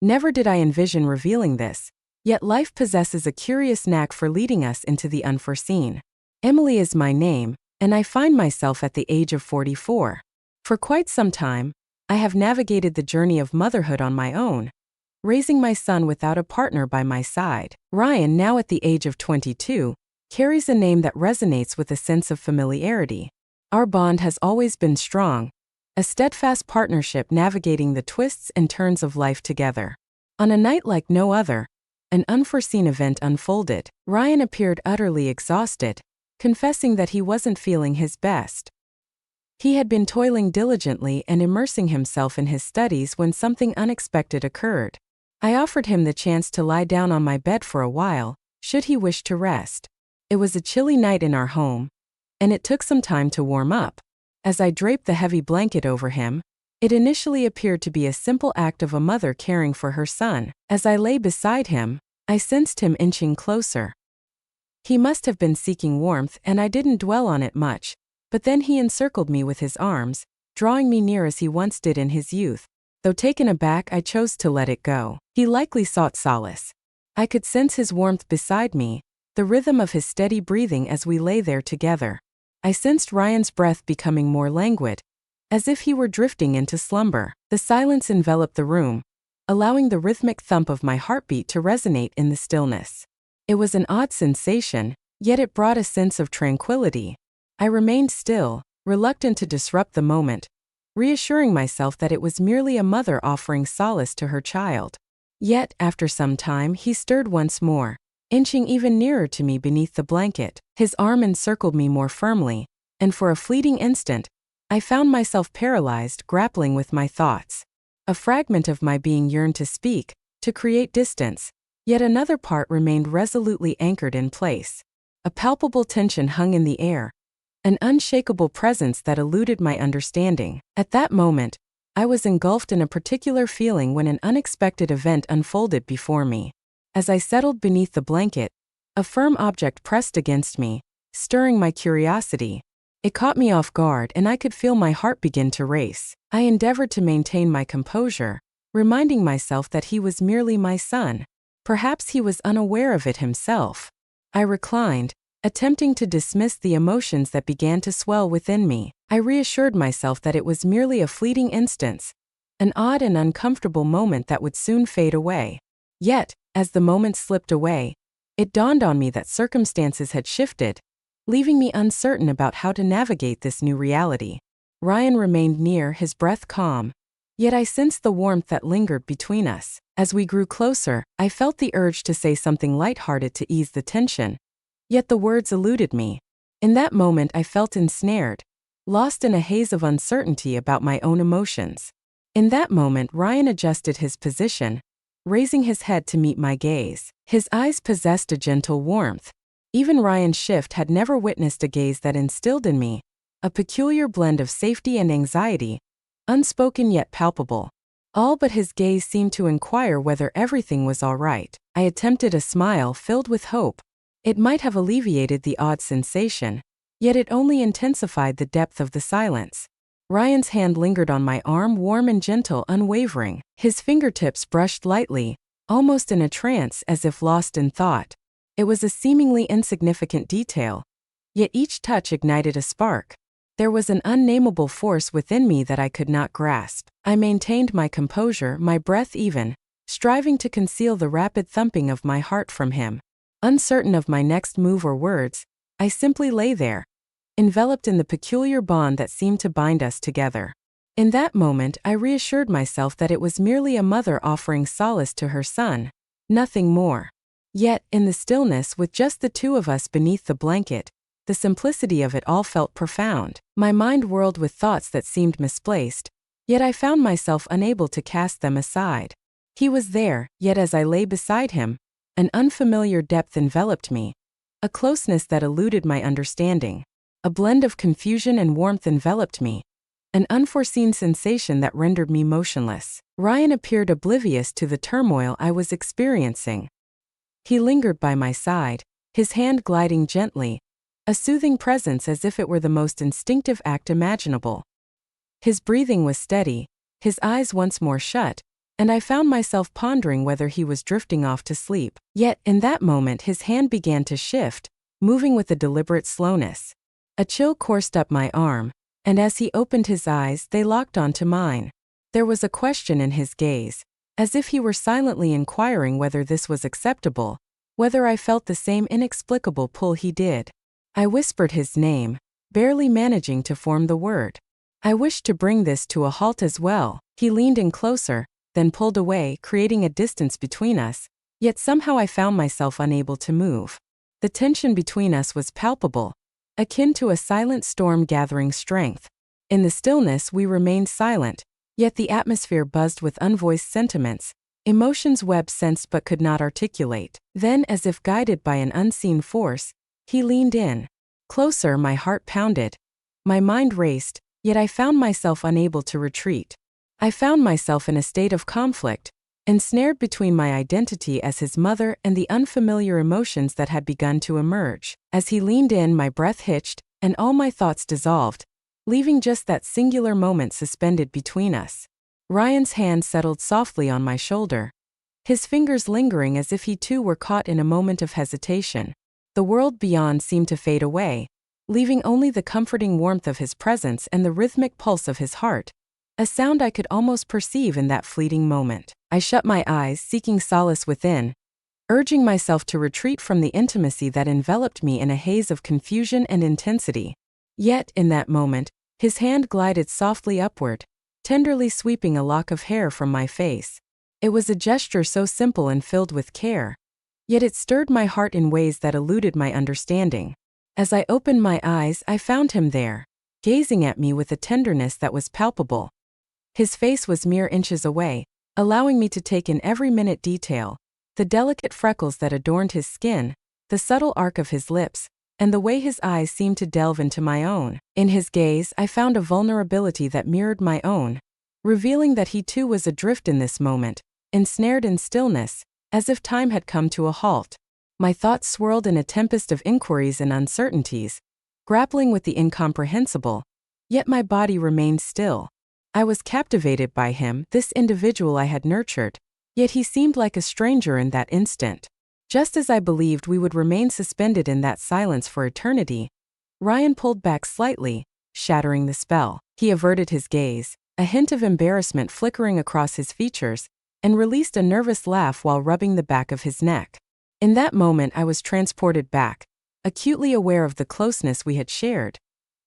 Never did I envision revealing this, yet life possesses a curious knack for leading us into the unforeseen. Emily is my name, and I find myself at the age of 44. For quite some time, I have navigated the journey of motherhood on my own, raising my son without a partner by my side. Ryan, now at the age of 22, carries a name that resonates with a sense of familiarity. Our bond has always been strong, a steadfast partnership navigating the twists and turns of life together. On a night like no other, an unforeseen event unfolded. Ryan appeared utterly exhausted, confessing that he wasn't feeling his best. He had been toiling diligently and immersing himself in his studies when something unexpected occurred. I offered him the chance to lie down on my bed for a while, should he wish to rest. It was a chilly night in our home, and it took some time to warm up. As I draped the heavy blanket over him, it initially appeared to be a simple act of a mother caring for her son. As I lay beside him, I sensed him inching closer. He must have been seeking warmth, and I didn't dwell on it much, but then he encircled me with his arms, drawing me near as he once did in his youth. Though taken aback, I chose to let it go. He likely sought solace. I could sense his warmth beside me, the rhythm of his steady breathing as we lay there together. I sensed Ryan's breath becoming more languid, as if he were drifting into slumber. The silence enveloped the room, allowing the rhythmic thump of my heartbeat to resonate in the stillness. It was an odd sensation, yet it brought a sense of tranquility. I remained still, reluctant to disrupt the moment, reassuring myself that it was merely a mother offering solace to her child. Yet, after some time, he stirred once more, inching even nearer to me beneath the blanket. His arm encircled me more firmly, and for a fleeting instant, I found myself paralyzed, grappling with my thoughts. A fragment of my being yearned to speak, to create distance, yet another part remained resolutely anchored in place. A palpable tension hung in the air, an unshakable presence that eluded my understanding. At that moment, I was engulfed in a particular feeling when an unexpected event unfolded before me. As I settled beneath the blanket, a firm object pressed against me, stirring my curiosity. It caught me off guard, and I could feel my heart begin to race. I endeavored to maintain my composure, reminding myself that he was merely my son. Perhaps he was unaware of it himself. I reclined, attempting to dismiss the emotions that began to swell within me. I reassured myself that it was merely a fleeting instance, an odd and uncomfortable moment that would soon fade away. Yet, as the moment slipped away, it dawned on me that circumstances had shifted, leaving me uncertain about how to navigate this new reality. Ryan remained near, his breath calm, yet I sensed the warmth that lingered between us. As we grew closer, I felt the urge to say something lighthearted to ease the tension, yet the words eluded me. In that moment, I felt ensnared, lost in a haze of uncertainty about my own emotions. In that moment, Ryan adjusted his position, raising his head to meet my gaze. His eyes possessed a gentle warmth. Even Ryan's shift had never witnessed a gaze that instilled in me a peculiar blend of safety and anxiety, unspoken yet palpable. All but his gaze seemed to inquire whether everything was all right. I attempted a smile filled with hope. It might have alleviated the odd sensation, yet it only intensified the depth of the silence. Ryan's hand lingered on my arm, warm and gentle, unwavering. His fingertips brushed lightly, almost in a trance, as if lost in thought. It was a seemingly insignificant detail, yet each touch ignited a spark. There was an unnameable force within me that I could not grasp. I maintained my composure, my breath even, striving to conceal the rapid thumping of my heart from him. Uncertain of my next move or words, I simply lay there, enveloped in the peculiar bond that seemed to bind us together. In that moment, I reassured myself that it was merely a mother offering solace to her son, nothing more. Yet, in the stillness, with just the two of us beneath the blanket, the simplicity of it all felt profound. My mind whirled with thoughts that seemed misplaced, yet I found myself unable to cast them aside. He was there, yet as I lay beside him, an unfamiliar depth enveloped me, a closeness that eluded my understanding. A blend of confusion and warmth enveloped me, an unforeseen sensation that rendered me motionless. Ryan appeared oblivious to the turmoil I was experiencing. He lingered by my side, his hand gliding gently, a soothing presence as if it were the most instinctive act imaginable. His breathing was steady, his eyes once more shut, and I found myself pondering whether he was drifting off to sleep. Yet, in that moment, his hand began to shift, moving with a deliberate slowness. A chill coursed up my arm, and as he opened his eyes, they locked onto mine. There was a question in his gaze, as if he were silently inquiring whether this was acceptable, whether I felt the same inexplicable pull he did. I whispered his name, barely managing to form the word. I wished to bring this to a halt as well. He leaned in closer, then pulled away, creating a distance between us, yet somehow I found myself unable to move. The tension between us was palpable, akin to a silent storm gathering strength. In the stillness we remained silent, yet the atmosphere buzzed with unvoiced sentiments, emotions Webb sensed but could not articulate. Then, as if guided by an unseen force, he leaned in. Closer, my heart pounded. My mind raced, yet I found myself unable to retreat. I found myself in a state of conflict, ensnared between my identity as his mother and the unfamiliar emotions that had begun to emerge. As he leaned in, my breath hitched, and all my thoughts dissolved, leaving just that singular moment suspended between us. Ryan's hand settled softly on my shoulder, his fingers lingering as if he too were caught in a moment of hesitation. The world beyond seemed to fade away, leaving only the comforting warmth of his presence and the rhythmic pulse of his heart, a sound I could almost perceive in that fleeting moment. I shut my eyes, seeking solace within, urging myself to retreat from the intimacy that enveloped me in a haze of confusion and intensity. Yet, in that moment, his hand glided softly upward, tenderly sweeping a lock of hair from my face. It was a gesture so simple and filled with care, yet it stirred my heart in ways that eluded my understanding. As I opened my eyes, I found him there, gazing at me with a tenderness that was palpable. His face was mere inches away, allowing me to take in every minute detail, the delicate freckles that adorned his skin, the subtle arc of his lips, and the way his eyes seemed to delve into my own. In his gaze, I found a vulnerability that mirrored my own, revealing that he too was adrift in this moment, ensnared in stillness, as if time had come to a halt. My thoughts swirled in a tempest of inquiries and uncertainties, grappling with the incomprehensible, yet my body remained still. I was captivated by him, this individual I had nurtured, yet he seemed like a stranger in that instant. Just as I believed we would remain suspended in that silence for eternity, Ryan pulled back slightly, shattering the spell. He averted his gaze, a hint of embarrassment flickering across his features, and released a nervous laugh while rubbing the back of his neck. In that moment I was transported back, acutely aware of the closeness we had shared.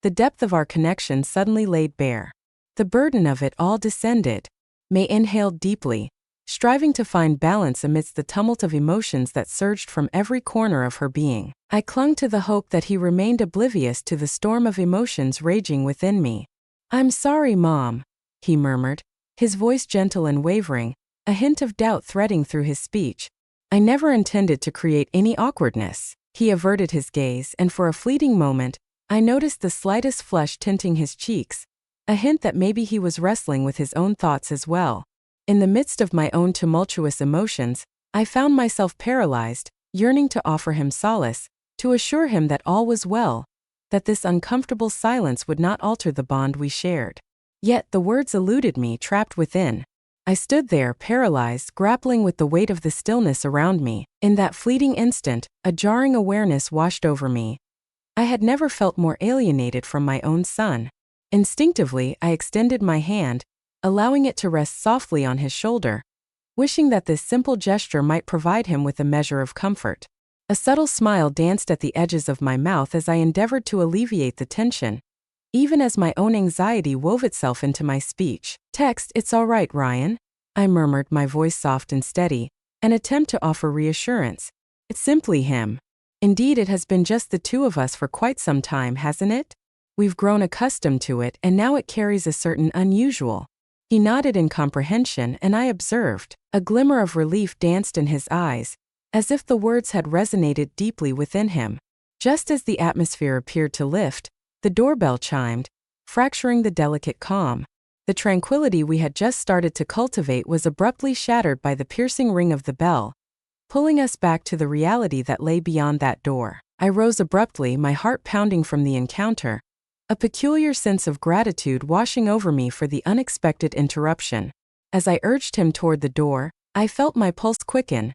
The depth of our connection suddenly laid bare. The burden of it all descended. May inhaled deeply, striving to find balance amidst the tumult of emotions that surged from every corner of her being. I clung to the hope that he remained oblivious to the storm of emotions raging within me. "I'm sorry, Mom," he murmured, his voice gentle and wavering, a hint of doubt threading through his speech. "I never intended to create any awkwardness." He averted his gaze, and for a fleeting moment, I noticed the slightest flush tinting his cheeks, a hint that maybe he was wrestling with his own thoughts as well. In the midst of my own tumultuous emotions, I found myself paralyzed, yearning to offer him solace, to assure him that all was well, that this uncomfortable silence would not alter the bond we shared. Yet the words eluded me, trapped within. I stood there, paralyzed, grappling with the weight of the stillness around me. In that fleeting instant, a jarring awareness washed over me. I had never felt more alienated from my own son. Instinctively, I extended my hand, allowing it to rest softly on his shoulder, wishing that this simple gesture might provide him with a measure of comfort. A subtle smile danced at the edges of my mouth as I endeavored to alleviate the tension, even as my own anxiety wove itself into my speech. "It's all right, Ryan," I murmured, my voice soft and steady, an attempt to offer reassurance. "It's simply him. Indeed, it has been just the two of us for quite some time, hasn't it? We've grown accustomed to it, and now it carries a certain unusual." He nodded in comprehension, and I observed. A glimmer of relief danced in his eyes, as if the words had resonated deeply within him. Just as the atmosphere appeared to lift, the doorbell chimed, fracturing the delicate calm. The tranquility we had just started to cultivate was abruptly shattered by the piercing ring of the bell, pulling us back to the reality that lay beyond that door. I rose abruptly, my heart pounding from the encounter, a peculiar sense of gratitude washing over me for the unexpected interruption. As I urged him toward the door, I felt my pulse quicken,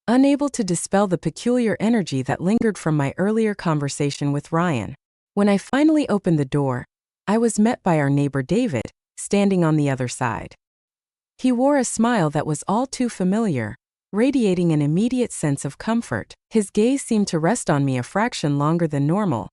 unable to dispel the peculiar energy that lingered from my earlier conversation with Ryan. When I finally opened the door, I was met by our neighbor David, standing on the other side. He wore a smile that was all too familiar, radiating an immediate sense of comfort. His gaze seemed to rest on me a fraction longer than normal,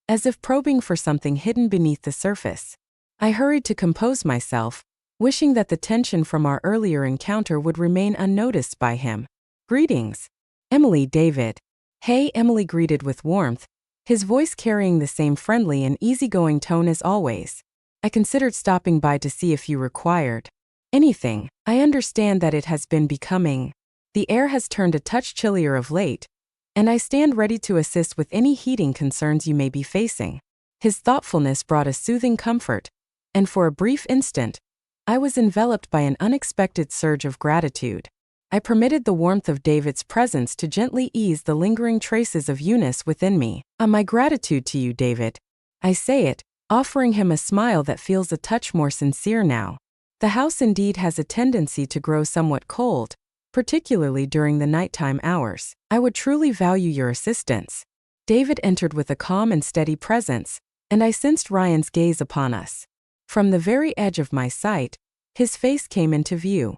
as if probing for something hidden beneath the surface. I hurried to compose myself, wishing that the tension from our earlier encounter would remain unnoticed by him. "Greetings, Emily." David. "Hey," Emily greeted with warmth, his voice carrying the same friendly and easygoing tone as always. "I considered stopping by to see if you required anything. I understand that it has been becoming. The air has turned a touch chillier of late, and I stand ready to assist with any heating concerns you may be facing." His thoughtfulness brought a soothing comfort, and for a brief instant, I was enveloped by an unexpected surge of gratitude. I permitted the warmth of David's presence to gently ease the lingering traces of Eunice within me. "My gratitude to you, David," I say it, offering him a smile that feels a touch more sincere now. The house indeed has a tendency to grow somewhat cold, particularly during the nighttime hours. "I would truly value your assistance." David entered with a calm and steady presence, and I sensed Ryan's gaze upon us. From the very edge of my sight, his face came into view.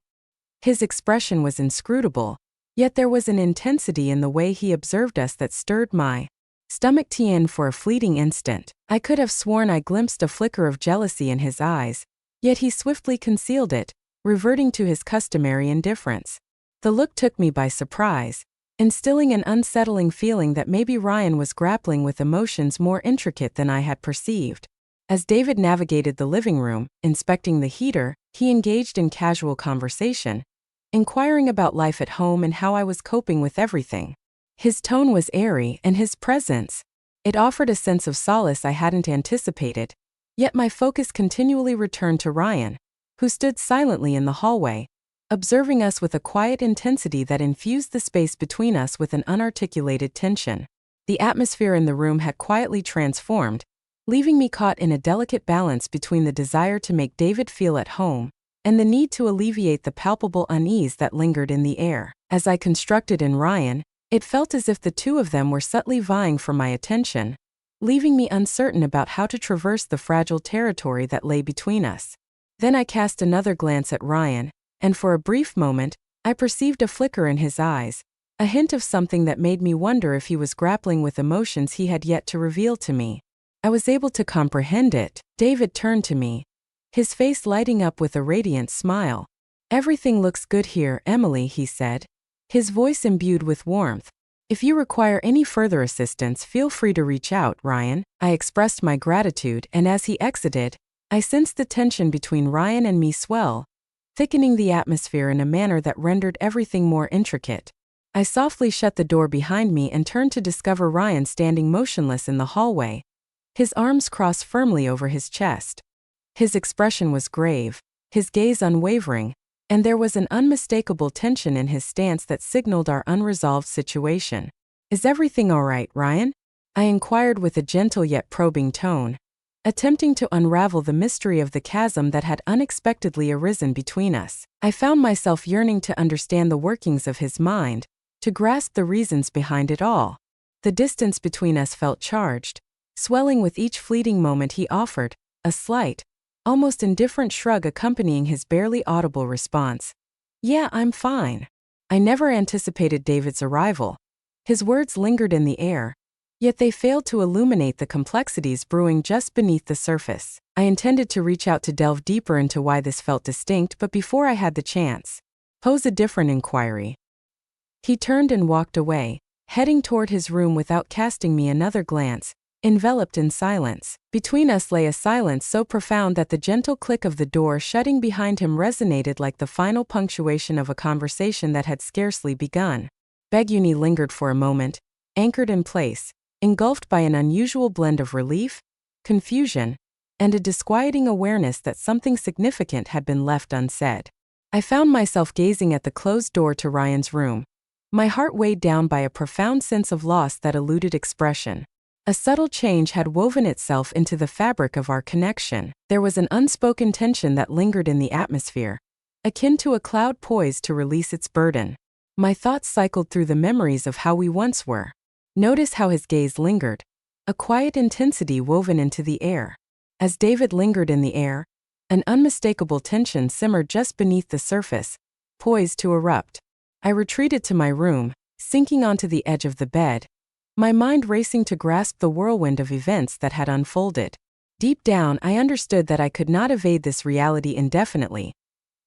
His expression was inscrutable, yet there was an intensity in the way he observed us that stirred my stomach for a fleeting instant. I could have sworn I glimpsed a flicker of jealousy in his eyes, yet he swiftly concealed it, reverting to his customary indifference. The look took me by surprise, instilling an unsettling feeling that maybe Ryan was grappling with emotions more intricate than I had perceived. As David navigated the living room, inspecting the heater, he engaged in casual conversation, inquiring about life at home and how I was coping with everything. His tone was airy, and his presence, it offered a sense of solace I hadn't anticipated, yet my focus continually returned to Ryan, who stood silently in the hallway, observing us with a quiet intensity that infused the space between us with an unarticulated tension. The atmosphere in the room had quietly transformed, leaving me caught in a delicate balance between the desire to make David feel at home and the need to alleviate the palpable unease that lingered in the air. As I constructed in Ryan, it felt as if the two of them were subtly vying for my attention, leaving me uncertain about how to traverse the fragile territory that lay between us. Then I cast another glance at Ryan, and for a brief moment, I perceived a flicker in his eyes, a hint of something that made me wonder if he was grappling with emotions he had yet to reveal to me. I was able to comprehend it. David turned to me, his face lighting up with a radiant smile. "Everything looks good here, Emily," he said, his voice imbued with warmth. "If you require any further assistance, feel free to reach out, Ryan." I expressed my gratitude, and as he exited, I sensed the tension between Ryan and me swell, thickening the atmosphere in a manner that rendered everything more intricate. I softly shut the door behind me and turned to discover Ryan standing motionless in the hallway, his arms crossed firmly over his chest. His expression was grave, his gaze unwavering, and there was an unmistakable tension in his stance that signaled our unresolved situation. "Is everything all right, Ryan?" I inquired with a gentle yet probing tone, attempting to unravel the mystery of the chasm that had unexpectedly arisen between us. I found myself yearning to understand the workings of his mind, to grasp the reasons behind it all. The distance between us felt charged, swelling with each fleeting moment he offered, a slight, almost indifferent shrug accompanying his barely audible response. "Yeah, I'm fine." I never anticipated David's arrival. His words lingered in the air, yet they failed to illuminate the complexities brewing just beneath the surface. I intended to reach out to delve deeper into why this felt distinct, but before I had the chance, pose a different inquiry. He turned and walked away, heading toward his room without casting me another glance, enveloped in silence. Between us lay a silence so profound that the gentle click of the door shutting behind him resonated like the final punctuation of a conversation that had scarcely begun. Beguni lingered for a moment, anchored in place, engulfed by an unusual blend of relief, confusion, and a disquieting awareness that something significant had been left unsaid. I found myself gazing at the closed door to Ryan's room, my heart weighed down by a profound sense of loss that eluded expression. A subtle change had woven itself into the fabric of our connection. There was an unspoken tension that lingered in the atmosphere, akin to a cloud poised to release its burden. My thoughts cycled through the memories of how we once were. Notice how his gaze lingered, a quiet intensity woven into the air. As David lingered in the air, an unmistakable tension simmered just beneath the surface, poised to erupt. I retreated to my room, sinking onto the edge of the bed, my mind racing to grasp the whirlwind of events that had unfolded. Deep down, I understood that I could not evade this reality indefinitely.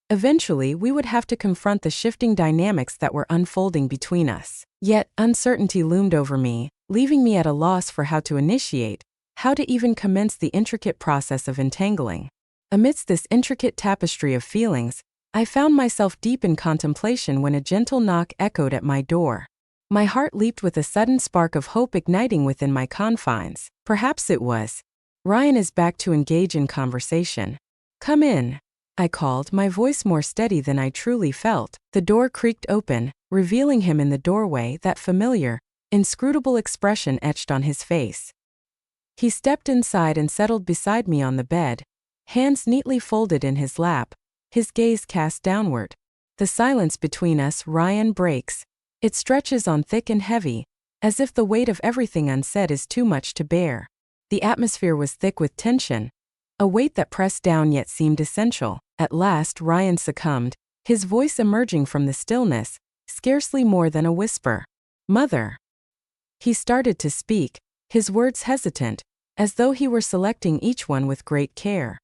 Eventually, we would have to confront the shifting dynamics that were unfolding between us. Yet, uncertainty loomed over me, leaving me at a loss for how to initiate, how to even commence the intricate process of entangling. Amidst this intricate tapestry of feelings, I found myself deep in contemplation when a gentle knock echoed at my door. My heart leaped with a sudden spark of hope igniting within my confines. Perhaps it was. Ryan is back to engage in conversation. Come in, I called, my voice more steady than I truly felt. The door creaked open, revealing him in the doorway, that familiar, inscrutable expression etched on his face. He stepped inside and settled beside me on the bed, hands neatly folded in his lap, his gaze cast downward. The silence between us, Ryan, breaks. It stretches on thick and heavy, as if the weight of everything unsaid is too much to bear. The atmosphere was thick with tension, a weight that pressed down yet seemed essential. At last, Ryan succumbed, his voice emerging from the stillness, scarcely more than a whisper. Mother. He started to speak, his words hesitant, as though he were selecting each one with great care.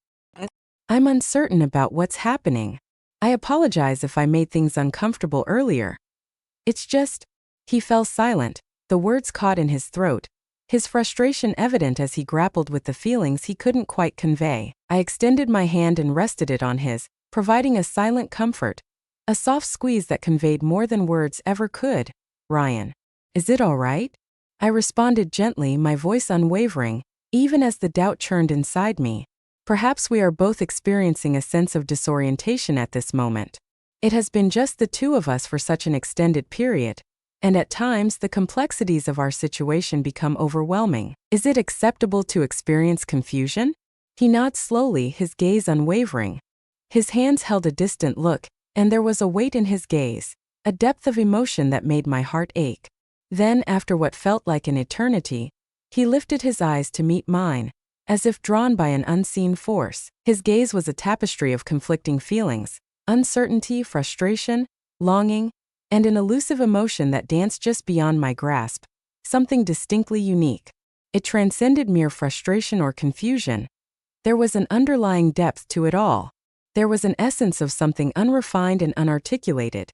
I'm uncertain about what's happening. I apologize if I made things uncomfortable earlier. It's just. He fell silent, the words caught in his throat, his frustration evident as he grappled with the feelings he couldn't quite convey. I extended my hand and rested it on his, providing a silent comfort, a soft squeeze that conveyed more than words ever could. Ryan. Is it all right? I responded gently, my voice unwavering, even as the doubt churned inside me. Perhaps we are both experiencing a sense of disorientation at this moment. It has been just the two of us for such an extended period, and at times the complexities of our situation become overwhelming. Is it acceptable to experience confusion? He nods slowly, his gaze unwavering. His hands held a distant look, and there was a weight in his gaze, a depth of emotion that made my heart ache. Then, after what felt like an eternity, he lifted his eyes to meet mine, as if drawn by an unseen force. His gaze was a tapestry of conflicting feelings, uncertainty, frustration, longing, and an elusive emotion that danced just beyond my grasp, something distinctly unique. It transcended mere frustration or confusion. There was an underlying depth to it all. There was an essence of something unrefined and unarticulated,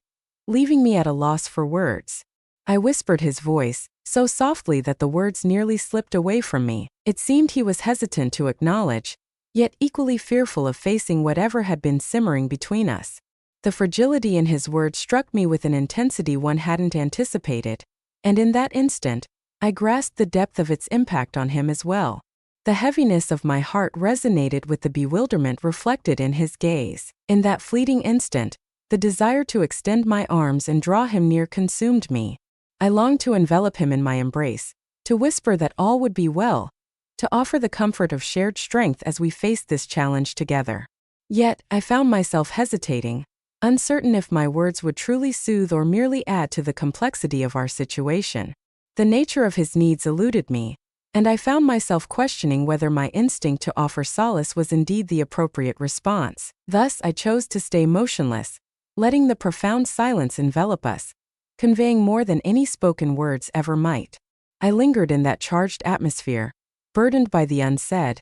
leaving me at a loss for words. I whispered his voice, so softly that the words nearly slipped away from me. It seemed he was hesitant to acknowledge, yet equally fearful of facing whatever had been simmering between us. The fragility in his words struck me with an intensity one hadn't anticipated, and in that instant, I grasped the depth of its impact on him as well. The heaviness of my heart resonated with the bewilderment reflected in his gaze. In that fleeting instant, the desire to extend my arms and draw him near consumed me. I longed to envelop him in my embrace, to whisper that all would be well, to offer the comfort of shared strength as we faced this challenge together. Yet, I found myself hesitating, uncertain if my words would truly soothe or merely add to the complexity of our situation. The nature of his needs eluded me, and I found myself questioning whether my instinct to offer solace was indeed the appropriate response. Thus, I chose to stay motionless, letting the profound silence envelop us, conveying more than any spoken words ever might. I lingered in that charged atmosphere, burdened by the unsaid,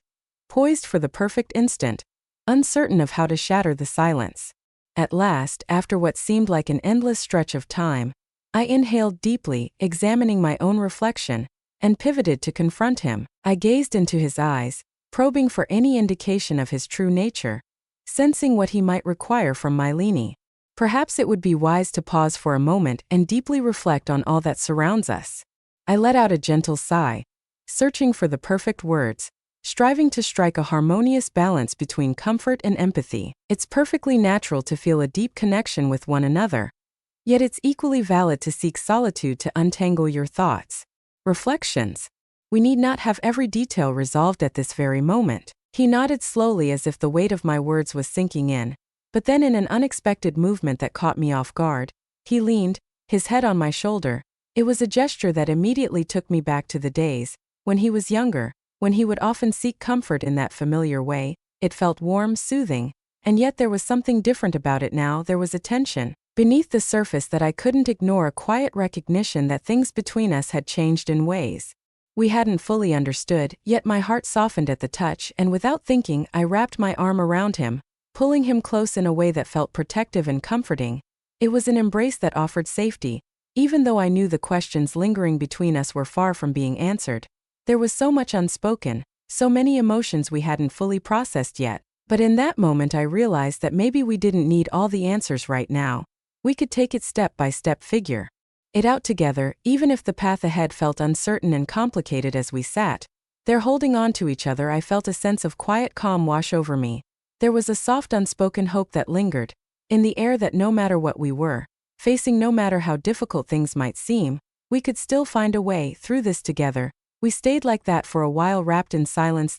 poised for the perfect instant, uncertain of how to shatter the silence. At last, after what seemed like an endless stretch of time, I inhaled deeply, examining my own reflection, and pivoted to confront him. I gazed into his eyes, probing for any indication of his true nature, sensing what he might require from my leaning. Perhaps it would be wise to pause for a moment and deeply reflect on all that surrounds us. I let out a gentle sigh, searching for the perfect words, striving to strike a harmonious balance between comfort and empathy. It's perfectly natural to feel a deep connection with one another, yet it's equally valid to seek solitude to untangle your thoughts. Reflections. We need not have every detail resolved at this very moment. He nodded slowly as if the weight of my words was sinking in, But then in an unexpected movement that caught me off guard, he leaned, his head on my shoulder. It was a gesture that immediately took me back to the days when he was younger, when he would often seek comfort in that familiar way. It felt warm, soothing, and yet there was something different about it now. There was a tension beneath the surface that I couldn't ignore, a quiet recognition that things between us had changed in ways we hadn't fully understood. Yet my heart softened at the touch, and without thinking, I wrapped my arm around him, pulling him close in a way that felt protective and comforting. It was an embrace that offered safety, even though I knew the questions lingering between us were far from being answered. There was so much unspoken, so many emotions we hadn't fully processed yet. But in that moment I realized that maybe we didn't need all the answers right now. We could take it step by step, figure it out together, even if the path ahead felt uncertain and complicated. As we sat there holding on to each other, I felt a sense of quiet calm wash over me. There was a soft unspoken hope that lingered in the air, that no matter what we were facing, no matter how difficult things might seem, we could still find a way through this together. We stayed like that for a while, wrapped in silence,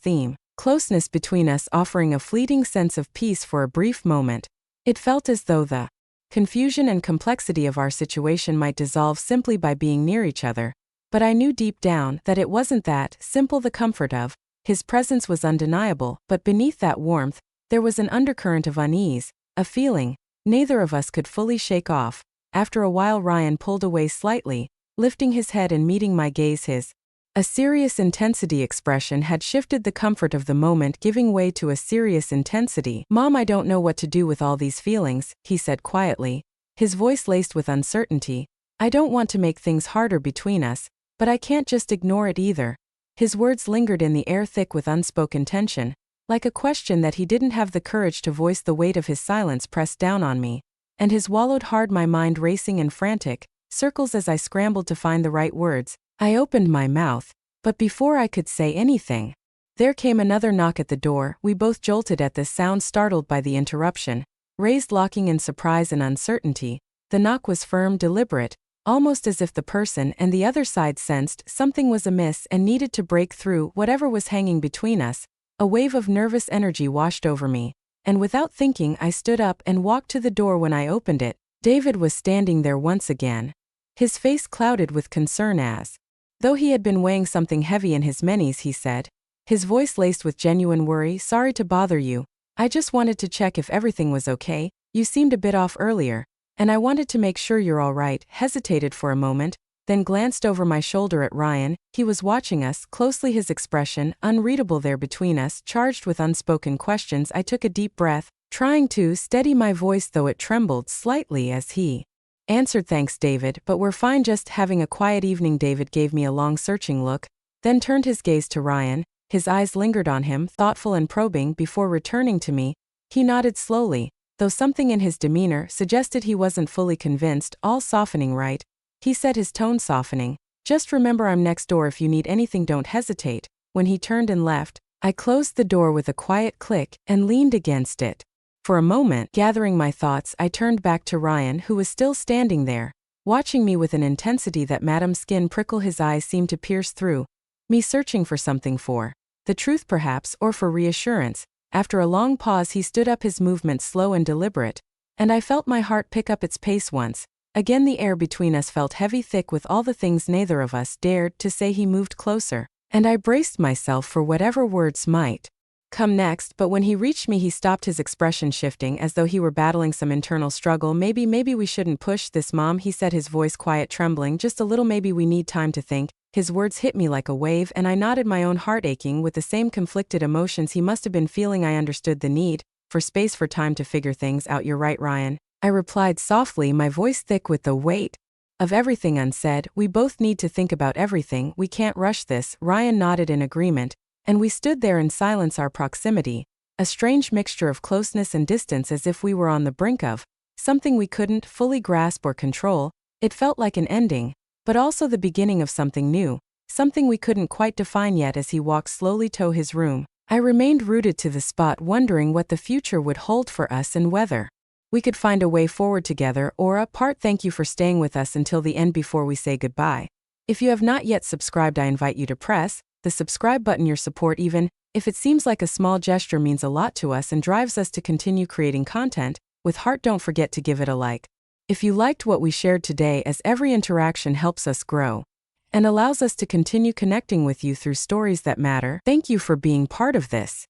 closeness between us offering a fleeting sense of peace for a brief moment. It felt as though the confusion and complexity of our situation might dissolve simply by being near each other. But I knew deep down that it wasn't that simple. The comfort of his presence was undeniable, but beneath that warmth, there was an undercurrent of unease, a feeling neither of us could fully shake off. After a while, Ryan pulled away slightly, lifting his head and meeting my gaze. A serious intensity expression had shifted, the comfort of the moment giving way to a serious intensity. "Mom, I don't know what to do with all these feelings," he said quietly, his voice laced with uncertainty. "I don't want to make things harder between us, but I can't just ignore it either." His words lingered in the air, thick with unspoken tension, like a question that he didn't have the courage to voice. The weight of his silence pressed down on me, and he swallowed hard, my mind racing in frantic circles as I scrambled to find the right words. I opened my mouth, but before I could say anything, there came another knock at the door. We both jolted at this sound, startled by the interruption, raised locking in surprise and uncertainty. The knock was firm, deliberate, almost as if the person on the other side sensed something was amiss and needed to break through whatever was hanging between us. A wave of nervous energy washed over me, and without thinking I stood up and walked to the door. When I opened it, David was standing there once again, his face clouded with concern as though he had been weighing something heavy in his menis. He said, his voice laced with genuine worry, "Sorry to bother you. I just wanted to check if everything was okay. You seemed a bit off earlier, and I wanted to make sure you're all right." Hesitated for a moment, then glanced over my shoulder at Ryan. He was watching us closely, his expression unreadable there between us, charged with unspoken questions. I took a deep breath, trying to steady my voice, though it trembled slightly as he answered, "Thanks, David, but we're fine, just having a quiet evening." David gave me a long, searching look, then turned his gaze to Ryan. His eyes lingered on him, thoughtful and probing, before returning to me. He nodded slowly, though something in his demeanor suggested he wasn't fully convinced. "All softening, right?" he said, his tone softening. "Just remember I'm next door if you need anything, don't hesitate." When he turned and left, I closed the door with a quiet click and leaned against it. For a moment, gathering my thoughts, I turned back to Ryan, who was still standing there, watching me with an intensity that made my skin prickle. His eyes seemed to pierce through me, searching for something, for the truth perhaps, or for reassurance. After a long pause, he stood up, his movement slow and deliberate, and I felt my heart pick up its pace once again. The air between us felt heavy, thick with all the things neither of us dared to say. He moved closer, and I braced myself for whatever words might come next. But when he reached me, he stopped, his expression shifting as though he were battling some internal struggle. Maybe we shouldn't push this, Mom," he said, his voice quiet, trembling just a little. "Maybe we need time to think." His words hit me like a wave, and I nodded, my own heart aching with the same conflicted emotions he must have been feeling. I understood the need for space, for time to figure things out. "You're right, Ryan," I replied softly, my voice thick with the weight of everything unsaid. "We both need to think about everything. We can't rush this." Ryan nodded in agreement, and we stood there in silence, our proximity a strange mixture of closeness and distance, as if we were on the brink of something we couldn't fully grasp or control. It felt like an ending, but also the beginning of something new, something we couldn't quite define yet. As he walked slowly to his room, I remained rooted to the spot, wondering what the future would hold for us and whether we could find a way forward together or apart. Thank you for staying with us until the end. Before we say goodbye, if you have not yet subscribed, I invite you to press the subscribe button. Your support, even if it seems like a small gesture, means a lot to us and drives us to continue creating content With heart, don't forget to give it a like. If you liked what we shared today, as every interaction helps us grow and allows us to continue connecting with you through stories that matter, thank you for being part of this.